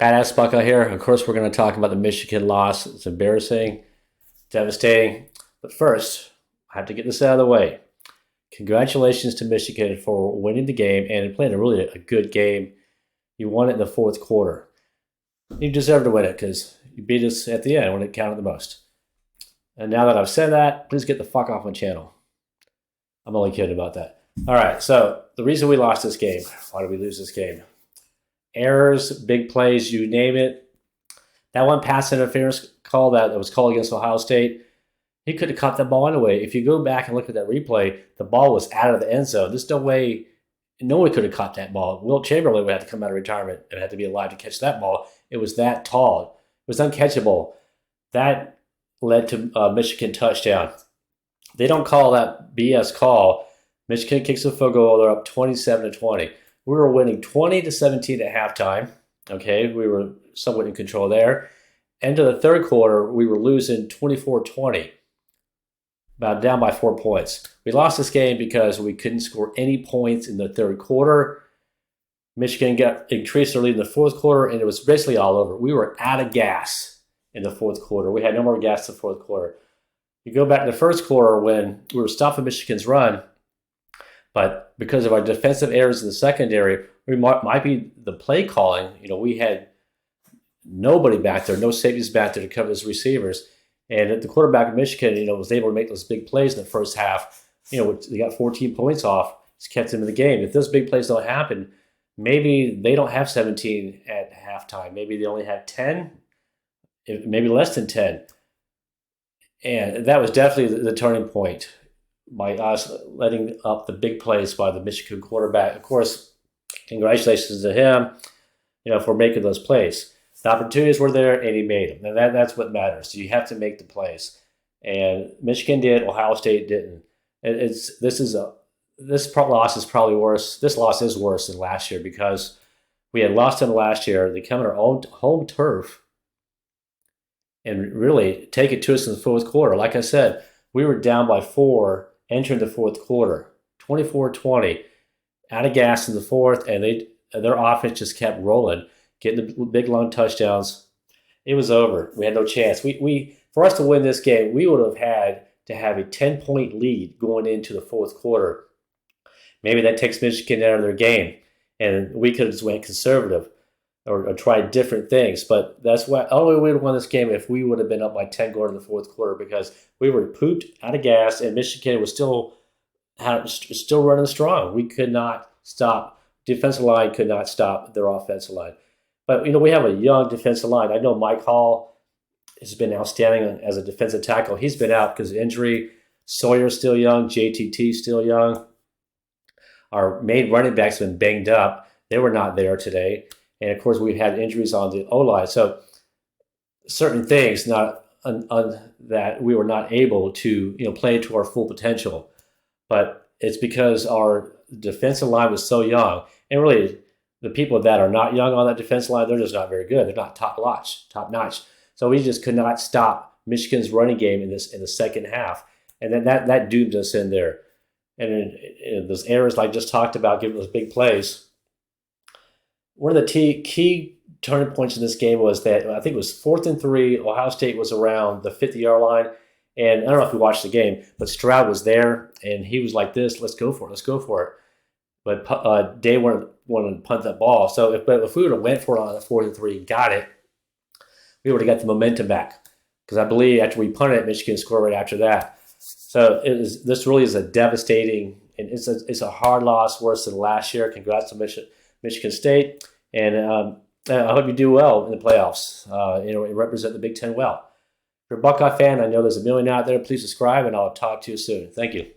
Badass Buckeye here. Of course, we're going to talk about the Michigan loss. It's embarrassing, devastating. But first, I have to get this out of the way. Congratulations to Michigan for winning the game and playing a good game. You won it in the fourth quarter. You deserve to win it because you beat us at the end when it counted the most. And now that I've said that, please get the fuck off my channel. I'm only kidding about that. All right, so the reason we lost this game, why did we lose this game? Errors, big plays, you name it. That one pass interference call that was called against Ohio State, he could have caught that ball anyway. If you go back and look at that replay, the ball was out of the end zone. There's no way, no one could have caught that ball. Wilt Chamberlain would have to come out of retirement and had to be alive to catch that ball. It was that tall. It was uncatchable. That led to a Michigan touchdown. They don't call that BS call. Michigan kicks a field goal. They're up 27-20. We were winning 20-17 at halftime. Okay, we were somewhat in control there. End of the third quarter, we were losing 24-20, about down by 4 points. We lost this game because we couldn't score any points in the third quarter. Michigan increased their lead in the fourth quarter, and it was basically all over. We were out of gas in the fourth quarter. We had no more gas in the fourth quarter. You go back to the first quarter when we were stopping Michigan's run, but because of our defensive errors in the secondary, we might be the play calling. We had nobody back there, no safeties back there to cover those receivers. And the quarterback of Michigan, was able to make those big plays in the first half. They got 14 points off. Just kept them in the game. If those big plays don't happen, maybe they don't have 17 at halftime. Maybe they only have 10, maybe less than 10. And that was definitely the turning point by us letting up the big plays by the Michigan quarterback. Of course, congratulations to him, for making those plays. The opportunities were there, and he made them. And that's what matters. So you have to make the plays. And Michigan did. Ohio State didn't. This loss is probably worse. This loss is worse than last year because we had lost them last year. They come on our own home turf and really take it to us in the fourth quarter. Like I said, we were down by 4 entering the fourth quarter, 24-20, out of gas in the fourth, and their offense just kept rolling, getting the big long touchdowns. It was over. We had no chance. For us to win this game, we would have had to have a 10-point lead going into the fourth quarter. Maybe that takes Michigan out of their game, and we could have just went conservative or tried different things. But that's why only we would have won this game if we would have been up by 10 going into the fourth quarter because we were pooped out of gas, and Michigan was still running strong. We could not stop. Defensive line could not stop their offensive line. But, we have a young defensive line. I know Mike Hall has been outstanding as a defensive tackle. He's been out because of injury. Sawyer's still young. JTT's still young. Our main running backs have been banged up. They were not there today. And, of course, we've had injuries on the O-line. So certain things that we were not able to play to our full potential. But it's because our defensive line was so young. And really, the people that are not young on that defensive line, they're just not very good. They're not top notch. So we just could not stop Michigan's running game in the second half. And then that doomed us in there. And in those errors I just talked about, giving those big plays. One of the key turning points in this game was that I think it was 4th and 3. Ohio State was around the 50-yard line. And I don't know if you watched the game, but Stroud was there, and he was like this, let's go for it. But Day wanted to punt that ball. So if we would have went for it on the 4th and 3 and got it, we would have got the momentum back. Because I believe after we punted it, Michigan scored right after that. So this really is a devastating, and it's a hard loss, worse than last year. Congrats to Michigan State, and I hope you do well in the playoffs. And represent the Big Ten well. If you're a Buckeye fan, I know there's a million out there. Please subscribe, and I'll talk to you soon. Thank you.